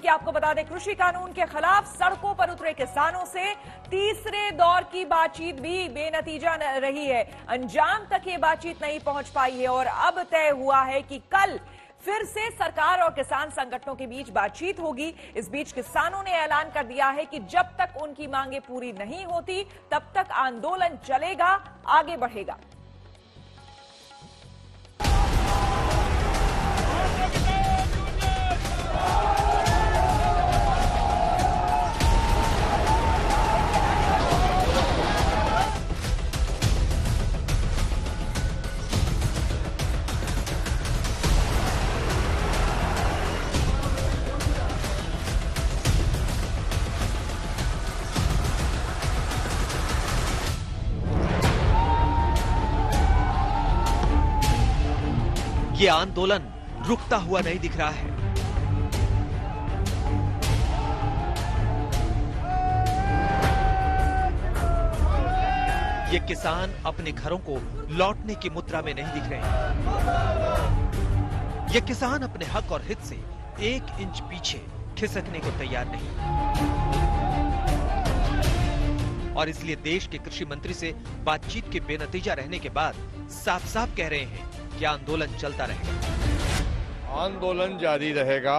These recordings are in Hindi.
बल्कि आपको बता दें, कृषि कानून के खिलाफ सड़कों पर उतरे किसानों से तीसरे दौर की बातचीत भी बेनतीजा रही है। अंजाम तक ये बातचीत नहीं पहुंच पाई है और अब तय हुआ है कि कल फिर से सरकार और किसान संगठनों के बीच बातचीत होगी। इस बीच किसानों ने ऐलान कर दिया है कि जब तक उनकी मांगे पूरी नहीं होती तब तक आंदोलन चलेगा, आगे बढ़ेगा। ये आंदोलन रुकता हुआ नहीं दिख रहा है। ये किसान अपने घरों को लौटने की मुद्रा में नहीं दिख रहे हैं। ये किसान अपने हक और हित से 1 इंच पीछे खिसकने को तैयार नहीं, और इसलिए देश के कृषि मंत्री से बातचीत के बेनतीजा रहने के बाद साफ साफ कह रहे हैं कि आंदोलन चलता रहेगा। आंदोलन जारी रहेगा।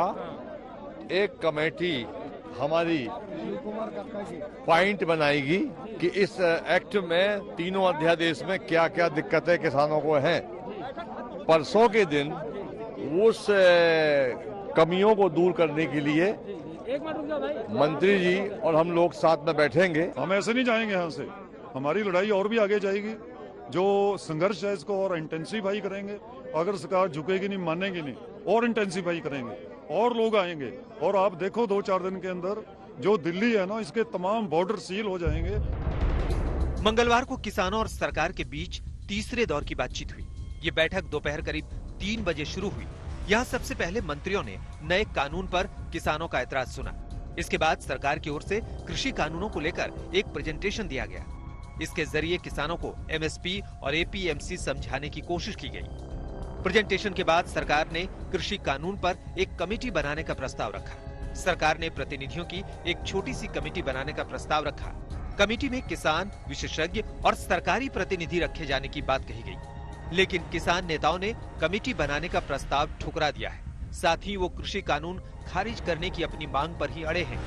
एक कमेटी हमारी पॉइंट बनाएगी कि इस एक्ट में तीनों अध्यादेश में क्या क्या दिक्कतें किसानों को हैं। परसों के दिन उस कमियों को दूर करने के लिए मंत्री जी और हम लोग साथ में बैठेंगे। हम ऐसे नहीं जाएंगे यहाँ से, हमारी लड़ाई और भी आगे जाएगी। जो संघर्ष है इसको और इंटेंसिफाई करेंगे। अगर सरकार झुकेगी नहीं, मानेगी नहीं, और इंटेंसिफाई करेंगे और लोग आएंगे। और आप देखो 2-4 दिन के अंदर जो दिल्ली है ना, इसके तमाम बॉर्डर सील हो जाएंगे। मंगलवार को किसानों और सरकार के बीच तीसरे दौर की बातचीत हुई। ये बैठक दोपहर करीब 3 बजे शुरू हुई। यहाँ सबसे पहले मंत्रियों ने नए कानून पर किसानों का एतराज सुना। इसके बाद सरकार की ओर से कृषि कानूनों को लेकर एक प्रेजेंटेशन दिया गया। इसके जरिए किसानों को एमएसपी और एपीएमसी समझाने की कोशिश की गई। प्रेजेंटेशन के बाद सरकार ने कृषि कानून पर एक कमेटी बनाने का प्रस्ताव रखा। सरकार ने प्रतिनिधियों की एक छोटी सी कमेटी बनाने का प्रस्ताव रखा। कमेटी में किसान, विशेषज्ञ और सरकारी प्रतिनिधि रखे जाने की बात कही गई, लेकिन किसान नेताओं ने कमेटी बनाने का प्रस्ताव ठुकरा दिया है। साथ ही वो कृषि कानून खारिज करने की अपनी मांग पर ही अड़े हैं।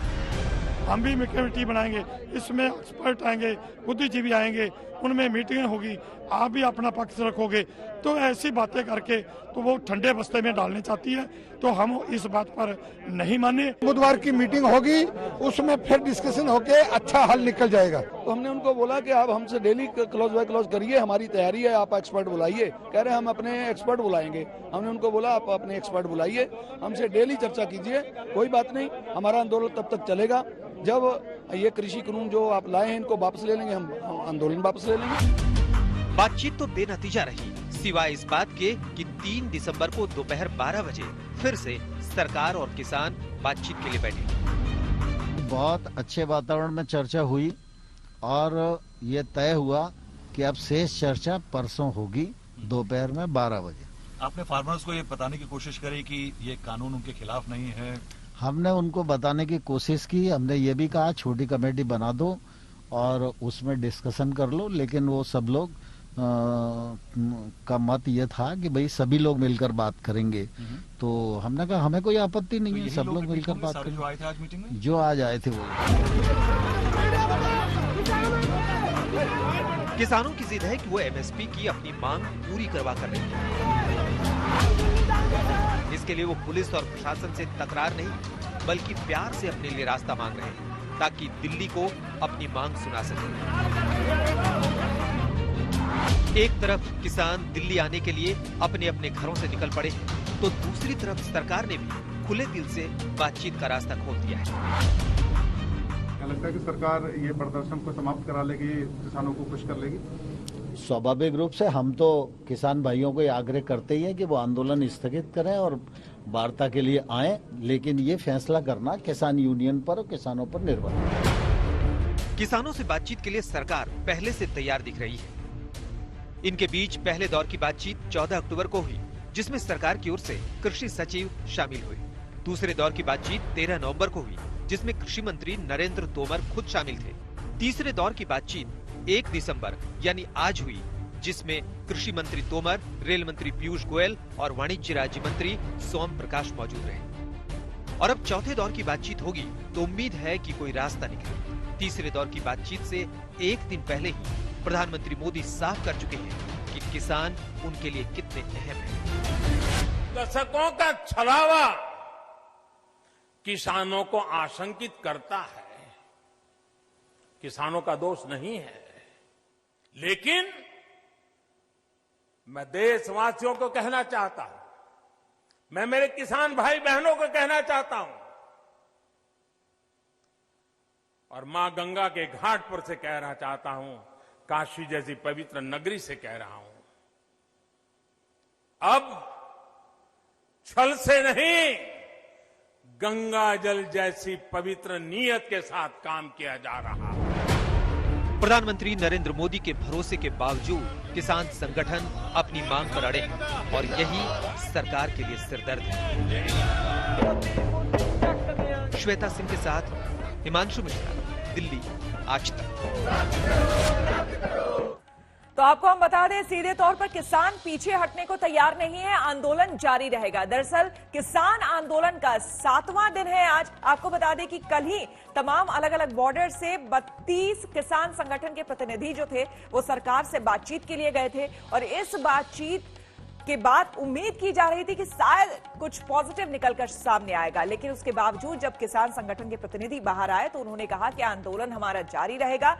हम भी कमेटी बनाएंगे, इसमें एक्सपर्ट आएंगे, बुद्धिजीवी आएंगे, उनमें मीटिंग होगी, आप भी अपना पक्ष रखोगे। तो ऐसी बातें करके तो वो ठंडे बस्ते में डालने चाहती है, तो हम इस बात पर नहीं माने। बुधवार की मीटिंग होगी, उसमें फिर डिस्कशन होके अच्छा हल निकल जाएगा। तो हमने उनको बोला कि आप हमसे डेली क्लोज बाय क्लोज करिए, हमारी तैयारी है, आप एक्सपर्ट बुलाइए। कह रहे हम अपने एक्सपर्ट बुलाएंगे। हमने उनको बोला आप अपने एक्सपर्ट बुलाइए, हमसे डेली चर्चा कीजिए, कोई बात नहीं, हमारा आंदोलन तब तक चलेगा जब ये कृषि कानून जो आप लाए हैं इनको वापस ले लेंगे, हम आंदोलन वापस ले लेंगे। बातचीत तो बेनतीजा रही, सिवाय इस बात के कि 3 दिसंबर को दोपहर 12 बजे फिर से सरकार और किसान बातचीत के लिए बैठे। बहुत अच्छे वातावरण में चर्चा हुई और ये तय हुआ कि अब शेष चर्चा परसों होगी दोपहर में 12 बजे। आपने फार्मर्स को ये बताने की कोशिश करी कि ये कानून उनके खिलाफ नहीं है? हमने उनको बताने की कोशिश की। हमने ये भी कहा छोटी कमेटी बना दो और उसमें डिस्कशन कर लो, लेकिन वो सब लोग का मत ये था कि भाई सभी लोग मिलकर बात करेंगे। तो हमने कहा हमें कोई आपत्ति नहीं है, सब लोग मिलकर बात करेंगे। जो आए थे आज मीटिंग में, जो आज आए थे वो। किसानों की जिद है कि वो एमएसपी की अपनी मांग पूरी करवा कर रही है। इसके लिए वो पुलिस और प्रशासन से तकरार नहीं बल्कि प्यार से अपने लिए रास्ता मांग रहे हैं, ताकि दिल्ली को अपनी मांग सुना सके। एक तरफ किसान दिल्ली आने के लिए अपने अपने घरों से निकल पड़े हैं, तो दूसरी तरफ सरकार ने भी खुले दिल से बातचीत का रास्ता खोल दिया है। क्या लगता है कि सरकार ये प्रदर्शन को समाप्त करा लेगी, किसानों को खुश कर लेगी? स्वाभाविक रूप से हम तो किसान भाइयों को आग्रह करते ही है कि वो आंदोलन स्थगित करें और वार्ता के लिए आए, लेकिन ये फैसला करना किसान यूनियन पर और किसानों पर निर्भर है। किसानों से बातचीत के लिए सरकार पहले से तैयार दिख रही है। इनके बीच पहले दौर की बातचीत 14 अक्टूबर को हुई, जिसमें सरकार की ओर से कृषि सचिव शामिल हुए। दूसरे दौर की बातचीत 13 नवंबर को हुई, जिसमें कृषि मंत्री नरेंद्र तोमर खुद शामिल थे। तीसरे दौर की बातचीत 1 दिसंबर यानी आज हुई, जिसमें कृषि मंत्री तोमर, रेल मंत्री पीयूष गोयल और वाणिज्य राज्य मंत्री सोम प्रकाश मौजूद रहे। और अब चौथे दौर की बातचीत होगी तो उम्मीद है कि कोई रास्ता निकले। तीसरे दौर की बातचीत से एक दिन पहले ही प्रधानमंत्री मोदी साफ कर चुके हैं कि किसान उनके लिए कितने अहम हैं। दशकों का छलावा किसानों को आशंकित करता है। किसानों का दोष नहीं है, लेकिन मैं देशवासियों को कहना चाहता हूं, मैं मेरे किसान भाई बहनों को कहना चाहता हूं और मां गंगा के घाट पर से कहना चाहता हूं, काशी जैसी पवित्र नगरी से कह रहा हूं, अब छल से नहीं, गंगा जल जैसी पवित्र नीयत के साथ काम किया जा रहा है। प्रधानमंत्री नरेंद्र मोदी के भरोसे के बावजूद किसान संगठन अपनी मांग पर अड़े हैं और यही सरकार के लिए सिरदर्द है। श्वेता सिंह के साथ हिमांशु मिश्रा, दिल्ली, आज तक। तो आपको हम बता दें, सीधे तौर पर किसान पीछे हटने को तैयार नहीं है, आंदोलन जारी रहेगा। दरअसल किसान आंदोलन का 7वां दिन है आज। आपको बता दें कि कल ही तमाम अलग अलग बॉर्डर से 32 किसान संगठन के प्रतिनिधि जो थे वो सरकार से बातचीत के लिए गए थे और इस बातचीत के बाद उम्मीद की जा रही थी कि शायद कुछ पॉजिटिव निकलकर सामने आएगा, लेकिन उसके बावजूद जब किसान संगठन के प्रतिनिधि बाहर आए तो उन्होंने कहा कि आंदोलन हमारा जारी रहेगा।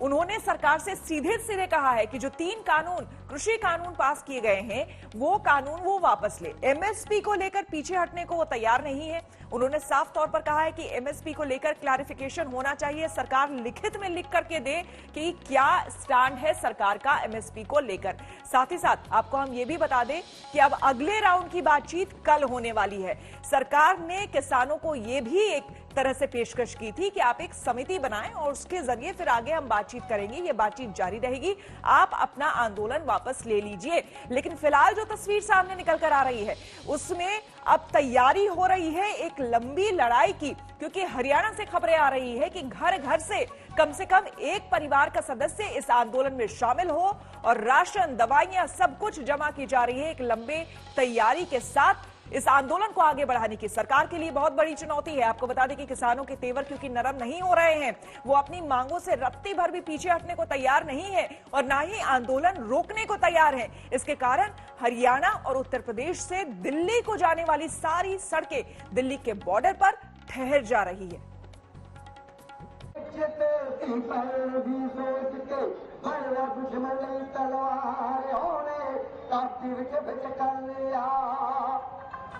उन्होंने सरकार से सीधे सीधे कहा है कि जो 3 कानून, कृषि कानून पास किए गए हैं वो कानून वो वापस ले। एमएसपी को लेकर पीछे हटने को वो तैयार नहीं है। उन्होंने साफ तौर पर कहा है कि एमएसपी को लेकर क्लैरिफिकेशन होना चाहिए, सरकार लिखित में लिख करके दे कि क्या स्टैंड है सरकार का एमएसपी को लेकर। साथ ही साथ आपको हम ये भी बता दें कि अब अगले राउंड की बातचीत कल होने वाली है। सरकार ने किसानों को ये भी एक तरह से पेशकश की थी कि आप एक समिति बनाएं और उसके जरिए फिर आगे हम बातचीत करेंगे, ये बातचीत जारी रहेगी, आप अपना आंदोलन वापस ले लीजिए। लेकिन फिलहाल जो तस्वीर सामने निकल कर आ रही है उसमें अब तैयारी हो रही है एक लंबी लड़ाई की, क्योंकि हरियाणा से खबरें आ रही है कि घर घर से कम एक परिवार का सदस्य इस आंदोलन में शामिल हो और राशन, दवाइयां सब कुछ जमा की जा रही है एक लंबे तैयारी के साथ। इस आंदोलन को आगे बढ़ाने की सरकार के लिए बहुत बड़ी चुनौती है। आपको बता दें कि किसानों के तेवर क्योंकि नरम नहीं हो रहे हैं, वो अपनी मांगों से रत्ती भर भी पीछे हटने को तैयार नहीं है और ना ही आंदोलन रोकने को तैयार है। इसके कारण हरियाणा और उत्तर प्रदेश से दिल्ली को जाने वाली सारी सड़कें दिल्ली के बॉर्डर पर ठहर जा रही है।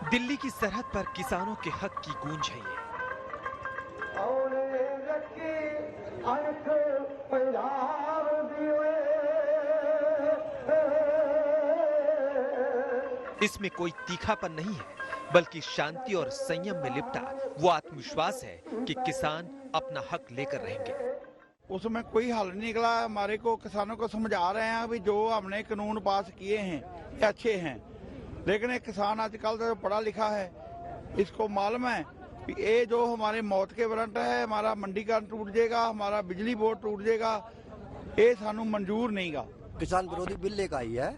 दिल्ली की सरहद पर किसानों के हक की गूंज है ये। इसमें कोई तीखापन नहीं है, बल्कि शांति और संयम में लिपटा वो आत्मविश्वास है कि किसान अपना हक लेकर रहेंगे। उसमें कोई हल नहीं निकला। हमारे को किसानों को समझा रहे हैं भी जो हमने कानून पास किए हैं ये अच्छे हैं, लेकिन एक किसान आजकल जो पढ़ा लिखा है इसको मालूम है कि ये जो हमारे मौत के वारंट है, हमारा मंडीकरण टूट जाएगा, हमारा बिजली बोर्ड टूट जाएगा, ये सानू मंजूर नहीं गा। किसान विरोधी बिल लेकर आई है,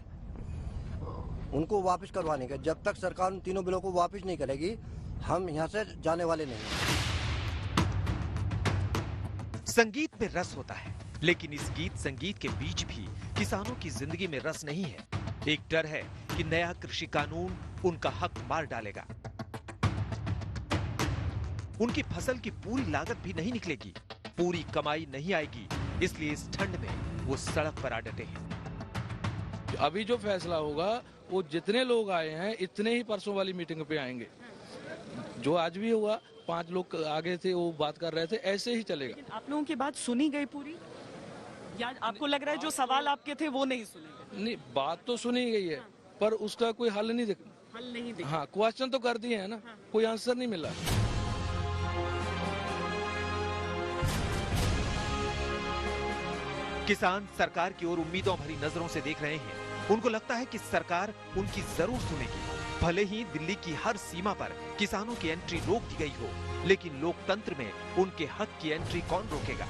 उनको वापस करवाने का। जब तक सरकार उन तीनों बिलों को वापस नहीं करेगी हम यहाँ से जाने वाले नहीं। संगीत में रस होता है, लेकिन इस गीत संगीत के बीच भी किसानों की जिंदगी में रस नहीं है। एक डर है कि नया कृषि कानून उनका हक मार डालेगा। उनकी फसल की पूरी लागत भी नहीं निकलेगी, पूरी कमाई नहीं आएगी, इसलिए इस ठंड में वो सड़क पर आ डटे हैं। अभी जो फैसला होगा वो जितने लोग आए हैं इतने ही परसों वाली मीटिंग पे आएंगे। जो आज भी हुआ 5 लोग आगे थे वो बात कर रहे थे, ऐसे ही चलेगा। आप लोगों की बात सुनी गई पूरी, या आपको लग रहा है जो सवाल आपके थे वो नहीं सुने गए? नहीं, बात तो सुनी गई है पर उसका कोई हल नहीं दिखा। हाँ, क्वेश्चन तो कर दिए है ना, कोई आंसर नहीं मिला। किसान सरकार की ओर उम्मीदों भरी नजरों से देख रहे हैं। उनको लगता है कि सरकार उनकी जरूर सुनेगी। भले ही दिल्ली की हर सीमा पर किसानों की एंट्री रोक दी गई हो, लेकिन लोकतंत्र में उनके हक की एंट्री कौन रोकेगा?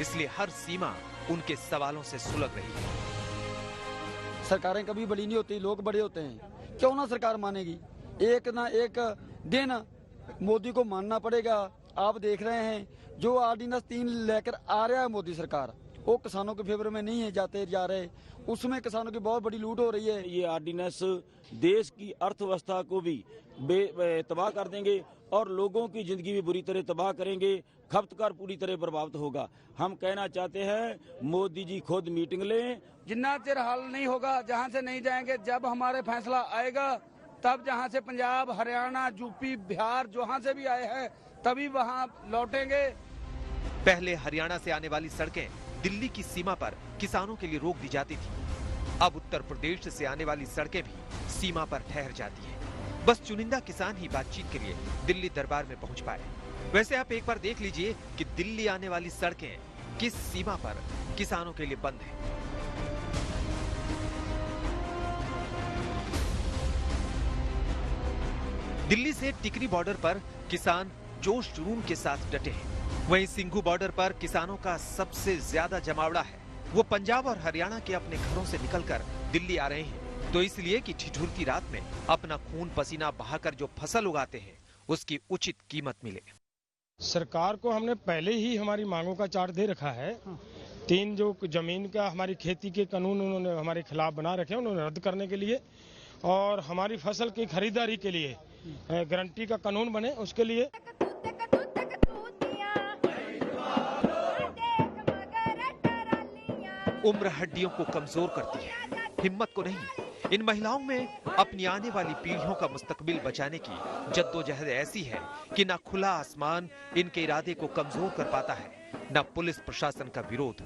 इसलिए हर सीमा उनके सवालों से सुलग रही है। सरकारें कभी बड़ी नहीं होती, लोग बड़े होते हैं। क्यों ना सरकार मानेगी? एक ना एक दिन मोदी को मानना पड़ेगा। आप देख रहे हैं जो ऑर्डिनेंस 3 लेकर आ रहा है मोदी सरकार, वो किसानों के फेवर में नहीं है जाते जा रहे, उसमें किसानों की बहुत बड़ी लूट हो रही है। ये ऑर्डिनेंस देश की अर्थव्यवस्था को भी तबाह कर देंगे और लोगों की जिंदगी भी बुरी तरह तबाह करेंगे। खपतकार पूरी तरह प्रभावित होगा। हम कहना चाहते हैं मोदी जी खुद मीटिंग लें। जितना चिर हल नहीं होगा, जहाँ से नहीं जाएंगे, जब हमारे फैसला आएगा तब जहाँ से पंजाब, हरियाणा, यूपी, बिहार जहाँ से भी आए हैं तभी वहाँ लौटेंगे। पहले हरियाणा से आने वाली सड़कें दिल्ली की सीमा पर किसानों के लिए रोक दी जाती थी। अब उत्तर प्रदेश से आने वाली सड़कें भी सीमा पर ठहर जाती हैं। बस चुनिंदा किसान ही बातचीत के लिए दिल्ली दरबार में पहुंच पाए। वैसे आप एक बार देख लीजिए कि दिल्ली आने वाली सड़कें किस सीमा पर किसानों के लिए बंद हैं। दिल्ली से टिकरी बॉर्डर पर किसान जोश जुनून के साथ डटे हैं। वहीं सिंघू बॉर्डर पर किसानों का सबसे ज्यादा जमावड़ा है। वो पंजाब और हरियाणा के अपने घरों से निकलकर दिल्ली आ रहे हैं, तो इसलिए कि ठिठुरती रात में अपना खून पसीना बहाकर जो फसल उगाते हैं उसकी उचित कीमत मिले। सरकार को हमने पहले ही हमारी मांगों का चार्ट दे रखा है। 3 जो जमीन का हमारी खेती के कानून उन्होंने हमारे खिलाफ बना रखे हैं, उन्होंने रद्द करने के लिए, और हमारी फसल की खरीदारी के लिए गारंटी का कानून बने उसके लिए। उम्र हड्डियों को कमजोर करती है, हिम्मत को नहीं। इन महिलाओं में अपनी आने वाली पीढ़ियों का मुस्तकबिल बचाने की जद्दोजहद ऐसी है कि न खुला आसमान इनके इरादे को कमजोर कर पाता है, न पुलिस प्रशासन का विरोध।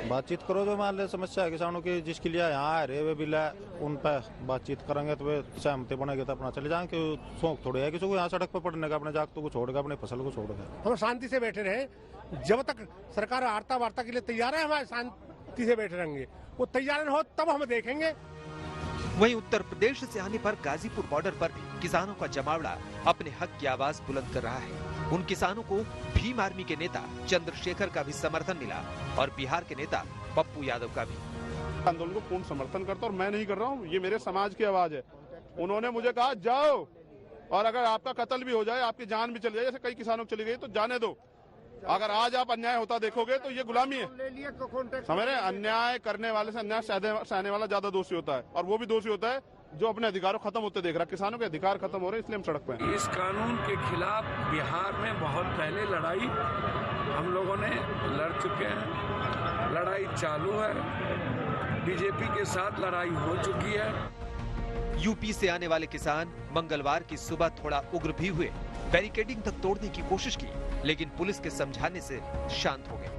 बातचीत करो, जो मान ले समस्या है किसानों की, जिसके लिए यहाँ आ रहे वे भी उन पर बातचीत करेंगे तो वे सहमति बनेंगे तो अपना चले जाएंगे। शौक थोड़े है किसी को यहाँ सड़क पर पड़ने का, अपने जागतों को छोड़ेगा, अपने फसल को छोड़ेगा। हम शांति से बैठे रहे, जब तक सरकार आर्ता वार्ता के लिए तैयार है, हमारे शांति से बैठे रहेंगे। वो तैयार हो तब हम देखेंगे। वहीं उत्तर प्रदेश से आने पर गाजीपुर बॉर्डर पर भी किसानों का जमावड़ा अपने हक की आवाज बुलंद कर रहा है। उन किसानों को भीम आर्मी के नेता चंद्रशेखर का भी समर्थन मिला और बिहार के नेता पप्पू यादव का भी। आंदोलन को पूर्ण समर्थन करता और मैं नहीं कर रहा हूँ, ये मेरे समाज की आवाज है। उन्होंने मुझे कहा जाओ, और अगर आपका कत्ल भी हो जाए, आपकी जान भी चली जाए, जैसे कई किसानों की चली गई, तो जाने दो। अगर आज आप अन्याय होता देखोगे तो ये गुलामी है। समझ रहे, अन्याय करने वाले से अन्याय सहने वाला ज्यादा दोषी होता है, और वो भी दोषी होता है जो अपने अधिकारों खत्म होते देख रहा है। किसानों के अधिकार खत्म हो रहे हैं, इसलिए हम सड़क पे हैं। इस कानून के खिलाफ बिहार में बहुत पहले लड़ाई हम लोगों ने लड़ चुके हैं। लड़ाई चालू है, बीजेपी के साथ लड़ाई हो चुकी है। यूपी से आने वाले किसान मंगलवार की सुबह थोड़ा उग्र भी हुए, बैरिकेडिंग तक तोड़ने की कोशिश की, लेकिन पुलिस के समझाने से शांत हो गए।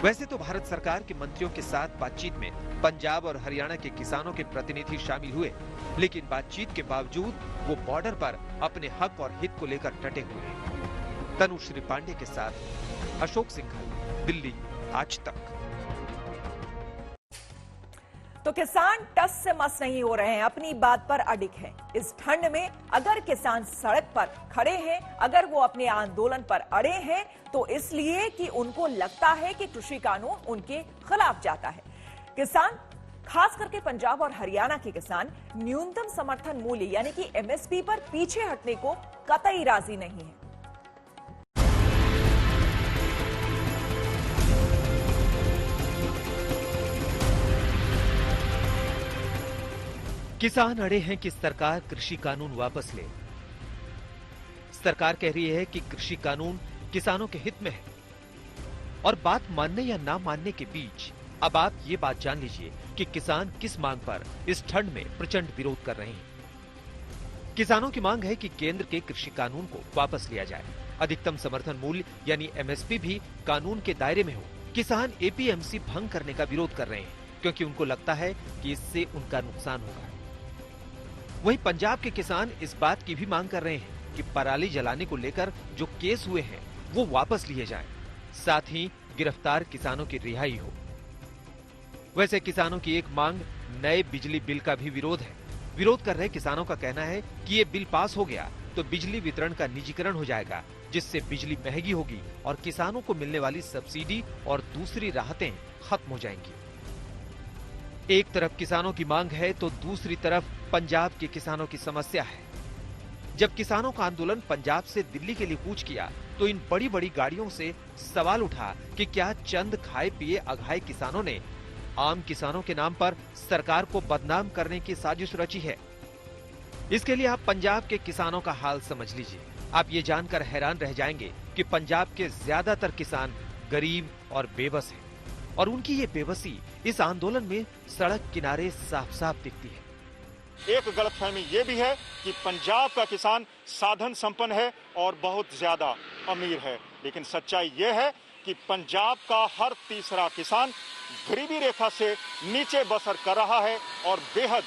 वैसे तो भारत सरकार के मंत्रियों के साथ बातचीत में पंजाब और हरियाणा के किसानों के प्रतिनिधि शामिल हुए, लेकिन बातचीत के बावजूद वो बॉर्डर पर अपने हक और हित को लेकर डटे हुए हैं। तनुश्री पांडे के साथ अशोक सिंघल, दिल्ली, आज तक। तो किसान टस से मस नहीं हो रहे हैं, अपनी बात पर अडिग हैं। इस ठंड में अगर किसान सड़क पर खड़े हैं, अगर वो अपने आंदोलन पर अड़े हैं, तो इसलिए कि उनको लगता है कि कृषि कानून उनके खिलाफ जाता है। किसान, खास करके पंजाब और हरियाणा के किसान, न्यूनतम समर्थन मूल्य यानी कि एमएसपी पर पीछे हटने को कतई राजी नहीं है। किसान अड़े हैं कि सरकार कृषि कानून वापस ले। सरकार कह रही है कि कृषि कानून किसानों के हित में है, और बात मानने या ना मानने के बीच अब आप ये बात जान लीजिए कि किसान किस मांग पर इस ठंड में प्रचंड विरोध कर रहे हैं। किसानों की मांग है कि केंद्र के कृषि कानून को वापस लिया जाए, अधिकतम समर्थन मूल्य यानी एमएसपी भी कानून के दायरे में हो। किसान एपीएमसी भंग करने का विरोध कर रहे हैं, क्योंकि उनको लगता है कि इससे उनका नुकसान होगा। वहीं पंजाब के किसान इस बात की भी मांग कर रहे हैं कि पराली जलाने को लेकर जो केस हुए हैं वो वापस लिए जाएं, साथ ही गिरफ्तार किसानों की रिहाई हो। वैसे किसानों की एक मांग नए बिजली बिल का भी विरोध है। विरोध कर रहे किसानों का कहना है कि ये बिल पास हो गया तो बिजली वितरण का निजीकरण हो जाएगा, जिससे बिजली महंगी होगी और किसानों को मिलने वाली सब्सिडी और दूसरी राहतें खत्म हो जाएंगी। एक तरफ किसानों की मांग है तो दूसरी तरफ पंजाब के किसानों की समस्या है। जब किसानों का आंदोलन पंजाब से दिल्ली के लिए कूच किया तो इन बड़ी बड़ी गाड़ियों से सवाल उठा कि क्या चंद खाए पिए अघाए किसानों ने आम किसानों के नाम पर सरकार को बदनाम करने की साजिश रची है। इसके लिए आप पंजाब के किसानों का हाल समझ लीजिए। आप ये जानकर हैरान रह जाएंगे कि पंजाब के ज्यादातर किसान गरीब और बेबस हैं और उनकी ये बेबसी इस आंदोलन में सड़क किनारे साफ साफ दिखती है। एक गलतफहमी ये भी है कि पंजाब का किसान साधन संपन्न है और बहुत ज्यादा अमीर है, लेकिन सच्चाई ये है कि पंजाब का हर तीसरा किसान गरीबी रेखा से नीचे बसर कर रहा है और बेहद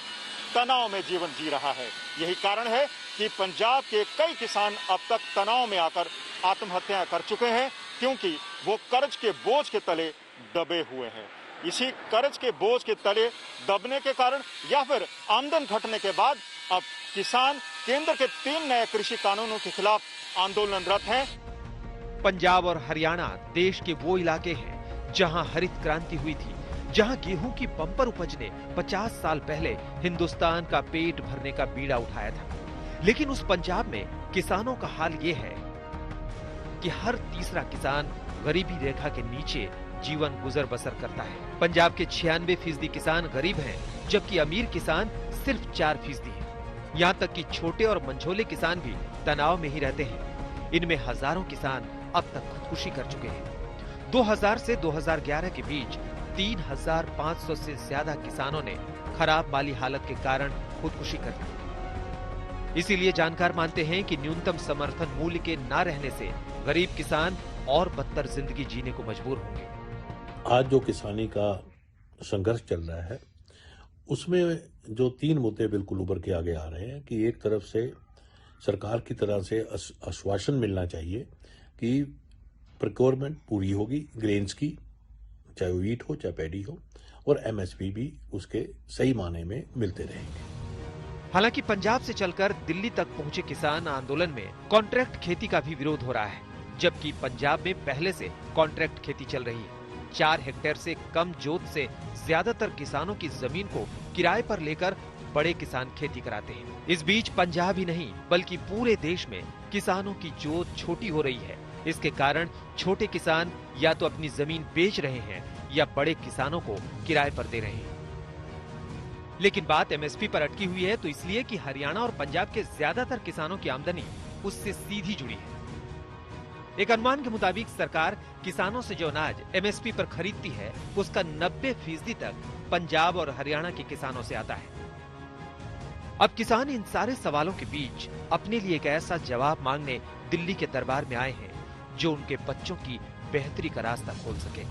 तनाव में जीवन जी रहा है। यही कारण है कि पंजाब के कई किसान अब तक तनाव में आकर आत्महत्या कर चुके हैं, क्योंकि वो कर्ज के बोझ के तले दबे हुए हैं। इसी कर्ज के बोझ के तले दबने के कारण या फिर आमदन घटने के बाद अब किसान केंद्र के 3 नए कृषि कानूनों के खिलाफ आंदोलनरत हैं। पंजाब और हरियाणा देश के वो इलाके हैं जहां हरित क्रांति हुई थी, जहां गेहूं की बम्पर उपज ने 50 साल पहले हिंदुस्तान का पेट भरने का बीड़ा उठाया था। लेकिन उस पंजाब में किसानों का हाल ये है कि हर तीसरा किसान गरीबी रेखा के नीचे जीवन गुजर बसर करता है। पंजाब के 96% किसान गरीब हैं, जबकि अमीर किसान सिर्फ 4% हैं। यहाँ तक कि छोटे और मंझोले किसान भी तनाव में ही रहते हैं। इनमें हजारों किसान अब तक खुदकुशी कर चुके हैं। 2000 से 2011 के बीच 3500 से ज्यादा किसानों ने खराब माली हालत के कारण खुदकुशी कर ली। इसीलिए जानकार मानते हैं कि न्यूनतम समर्थन मूल्य के न रहने से गरीब किसान और बदतर जिंदगी जीने को मजबूर होंगे। आज जो किसानी का संघर्ष चल रहा है उसमें जो 3 मुद्दे बिल्कुल उभर के आगे आ रहे हैं कि एक तरफ से सरकार की तरह से आश्वासन मिलना चाहिए कि प्रोक्योरमेंट पूरी होगी ग्रेन्स की, चाहे वो वीट हो चाहे पैडी हो, और एमएसपी भी उसके सही माने में मिलते रहेंगे। हालांकि पंजाब से चलकर दिल्ली तक पहुंचे किसान आंदोलन में कॉन्ट्रैक्ट खेती का भी विरोध हो रहा है, जबकि पंजाब में पहले से कॉन्ट्रैक्ट खेती चल रही है। 4 हेक्टेयर से कम जोत से ज्यादातर किसानों की जमीन को किराए पर लेकर बड़े किसान खेती कराते हैं। इस बीच पंजाब ही नहीं बल्कि पूरे देश में किसानों की जोत छोटी हो रही है। इसके कारण छोटे किसान या तो अपनी जमीन बेच रहे हैं या बड़े किसानों को किराए पर दे रहे हैं। लेकिन बात एमएसपी पर अटकी हुई है तो इसलिए कि हरियाणा और पंजाब के ज्यादातर किसानों की आमदनी उससे सीधी जुड़ी है। एक अनुमान के मुताबिक सरकार किसानों से जो अनाज एमएसपी पर खरीदती है उसका 90% तक पंजाब और हरियाणा के किसानों से आता है। अब किसान इन सारे सवालों के बीच अपने लिए एक ऐसा जवाब मांगने दिल्ली के दरबार में आए हैं जो उनके बच्चों की बेहतरी का रास्ता खोल सके।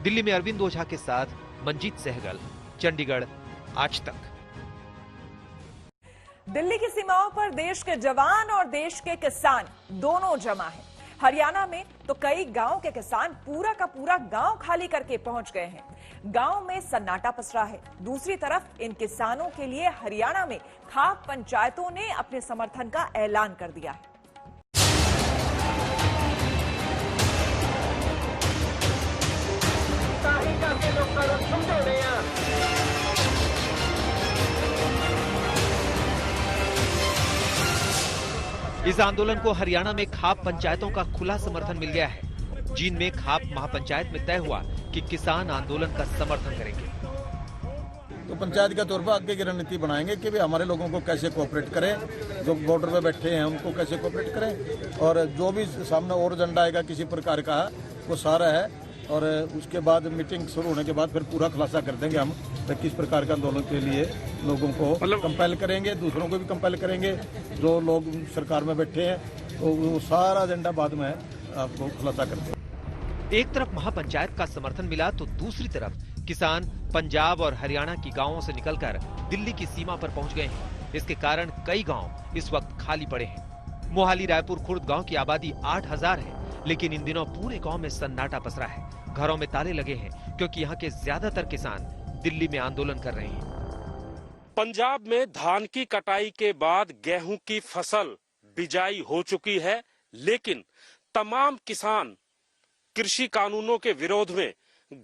दिल्ली में अरविंद ओझा के साथ मंजीत सहगल, चंडीगढ़, आज तक। दिल्ली की सीमाओं पर देश के जवान और देश के किसान दोनों जमा हैं। हरियाणा में तो कई गांव के किसान पूरा का पूरा गांव खाली करके पहुंच गए हैं। गांव में सन्नाटा पसरा है। दूसरी तरफ इन किसानों के लिए हरियाणा में खाप पंचायतों ने अपने समर्थन का ऐलान कर दिया है। इस आंदोलन को हरियाणा में खाप पंचायतों का खुला समर्थन मिल गया है। जींद में खाप महापंचायत में तय हुआ कि किसान आंदोलन का समर्थन करेंगे। तो पंचायत के तौर पर आगे की रणनीति बनाएंगे कि वे हमारे लोगों को कैसे कोऑपरेट करें, जो बॉर्डर पे बैठे हैं उनको कैसे कोऑपरेट करें, और जो भी सामने और एजेंडा आएगा किसी प्रकार का वो सारा है। और उसके बाद मीटिंग शुरू होने के बाद फिर पूरा खुलासा कर देंगे हम किस प्रकार का आंदोलन के लिए लोगों को कंपेल करेंगे, दूसरों को भी कंपेल करेंगे। जो लोग सरकार में बैठे हैं तो वो सारा एजेंडा बाद में आपको खुलासा कर देंगे। एक तरफ महापंचायत का समर्थन मिला तो दूसरी तरफ किसान पंजाब और हरियाणा की गांवों से निकलकर दिल्ली की सीमा पर पहुंच गए हैं। इसके कारण कई गांव इस वक्त खाली पड़े हैं। मोहाली रायपुर खुर्द गांव की आबादी 8000 है, लेकिन इन दिनों पूरे गांव में सन्नाटा पसरा है। घरों में ताले लगे हैं क्योंकि यहाँ के ज्यादातर किसान दिल्ली में आंदोलन कर रहे हैं। पंजाब में धान की कटाई के बाद गेहूं की फसल बिजाई हो चुकी है, लेकिन तमाम किसान कृषि कानूनों के विरोध में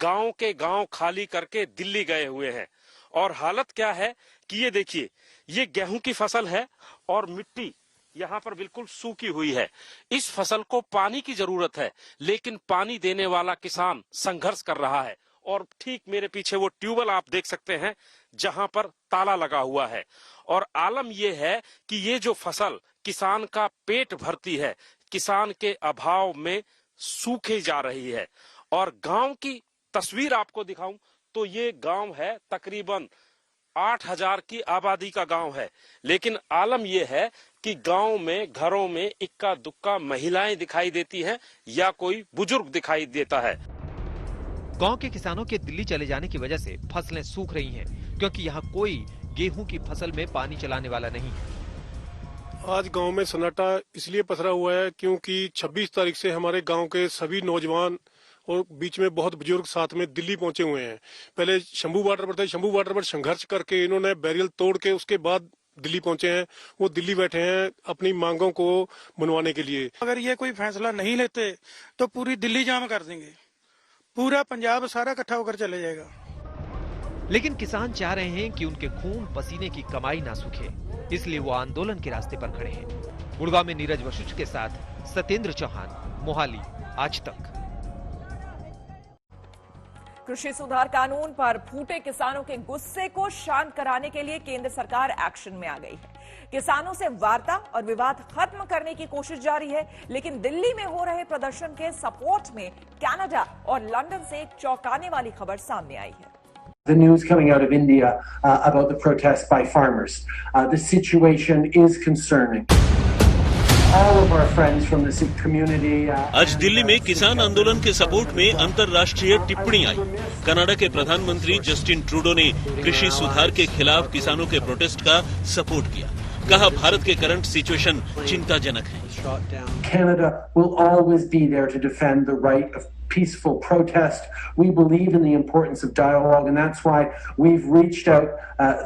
गांव के गांव खाली करके दिल्ली गए हुए हैं। और हालत क्या है कि ये देखिए, ये गेहूं की फसल है और मिट्टी यहाँ पर बिल्कुल सूखी हुई है। इस फसल को पानी की जरूरत है, लेकिन पानी देने वाला किसान संघर्ष कर रहा है। और ठीक मेरे पीछे वो ट्यूबवेल आप देख सकते हैं जहां पर ताला लगा हुआ है। और आलम यह है कि ये जो फसल किसान का पेट भरती है, किसान के अभाव में सूखे जा रही है। और गांव की तस्वीर आपको दिखाऊं तो ये गांव है, तकरीबन 8000 की आबादी का गांव है, लेकिन आलम यह है कि गांव में घरों में इक्का दुक्का महिलाएं दिखाई देती हैं या कोई बुजुर्ग दिखाई देता है। गांव के किसानों के दिल्ली चले जाने की वजह से फसलें सूख रही हैं, क्योंकि यहाँ कोई गेहूं की फसल में पानी चलाने वाला नहीं है। आज गांव में सन्नाटा इसलिए पसरा हुआ है क्योंकि 26 तारीख से हमारे गांव के सभी नौजवान और बीच में बहुत बुजुर्ग साथ में दिल्ली पहुंचे हुए हैं। पहले शंभू बॉर्डर पर थे, शंभू बॉर्डर पर संघर्ष करके इन्होंने बैरियल तोड़ के उसके बाद दिल्ली पहुंचे हैं। वो दिल्ली बैठे हैं अपनी मांगों को मनवाने के लिए। अगर ये कोई फैसला नहीं लेते तो पूरी दिल्ली जाम कर देंगे, पूरा पंजाब सारा इकट्ठा होकर चले जाएगा। लेकिन किसान चाह रहे हैं कि उनके खून पसीने की कमाई ना सूखे, इसलिए वो आंदोलन के रास्ते पर खड़े हैं। गुड़गांव में नीरज वशिष्ठ के साथ सत्येंद्र चौहान, मोहाली, आज तक। कृषि सुधार कानून पर फूटे किसानों के गुस्से को शांत कराने के लिए केंद्र सरकार एक्शन में आ गई है। किसानों से वार्ता और विवाद खत्म करने की कोशिश जारी है, लेकिन दिल्ली में हो रहे प्रदर्शन के सपोर्ट में कनाडा और लंदन से एक चौंकाने वाली खबर सामने आई है। The news coming out of India about the protests by farmers. The situation is concerning. All of our friends from the Sikh community. आज दिल्ली में किसान आंदोलन के सपोर्ट में अंतर्राष्ट्रीय टिप्पणी आई। कनाडा के प्रधानमंत्री जस्टिन ट्रूडो ने कृषि सुधार के खिलाफ किसानों के प्रोटेस्ट का सपोर्ट किया। कहा, भारत के करंट सिचुएशन चिंताजनक है। Canada will always be there to defend the right of peaceful protest. We believe in the importance of dialogue, and that's why we've reached out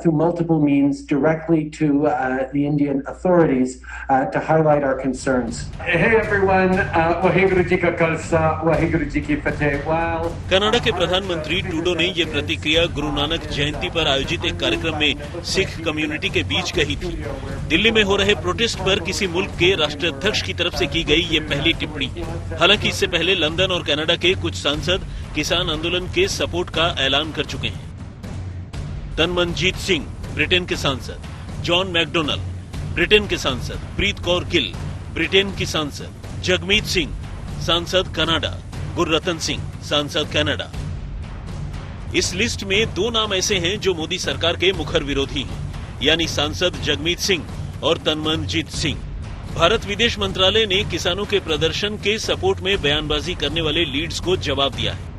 through multiple means directly to the Indian authorities to highlight our concerns. Hey everyone, Waheguru Ji Ka Khalsa, Waheguru Ji Ki Fateh. Well, Canada के प्रधानमंत्री ट्रूडो ने ये प्रतिक्रिया गुरु नानक जयंती पर आयोजित एक कार्यक्रम में सिख कम्युनिटी के बीच कही थी। दिल्ली में हो रहे प्रोटेस्ट पर किसी मुल्क के राष्ट्राध्यक्ष की तरफ से की गई ये पहली टिप्पणी। हालांकि इससे पहले लंदन और कनाडा के कुछ सांसद किसान आंदोलन के सपोर्ट का ऐलान कर चुके हैं। तनमनजीत सिंह, ब्रिटेन के सांसद, जॉन मैकडोनल्ड, ब्रिटेन के सांसद, प्रीत कौर गिल, ब्रिटेन की सांसद, जगमीत सिंह, सांसद कनाडा, गुररतन सिंह, सांसद कनाडा। इस लिस्ट में 2 नाम ऐसे हैं जो मोदी सरकार के मुखर विरोधी हैं, यानी सांसद जगमीत सिंह और तनमनजीत सिंह। भारत विदेश मंत्रालय ने किसानों के प्रदर्शन के सपोर्ट में बयानबाजी करने वाले लीड्स को जवाब दिया है।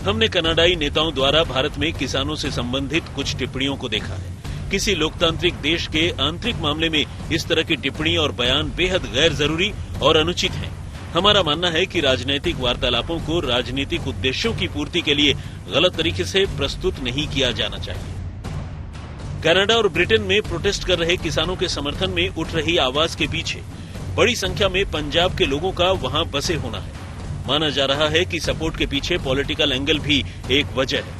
हमने कनाडाई नेताओं द्वारा भारत में किसानों से संबंधित कुछ टिप्पणियों को देखा है। किसी लोकतांत्रिक देश के आंतरिक मामले में इस तरह की टिप्पणी और बयान बेहद गैर जरूरी और अनुचित हैं। हमारा मानना है कि राजनीतिक वार्तालापों को राजनीतिक उद्देश्यों की पूर्ति के लिए गलत तरीके से प्रस्तुत नहीं किया जाना चाहिए। कनाडा और ब्रिटेन में प्रोटेस्ट कर रहे किसानों के समर्थन में उठ रही आवाज के पीछे बड़ी संख्या में पंजाब के लोगों का वहां बसे होना है। माना जा रहा है कि सपोर्ट के पीछे पॉलिटिकल एंगल भी एक वजह है।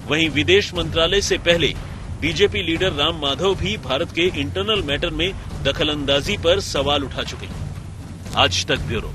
वहीं विदेश मंत्रालय से पहले बीजेपी लीडर राम माधव भी भारत के इंटरनल मैटर में दखलंदाजी पर सवाल उठा चुके हैं। आज तक ब्यूरो।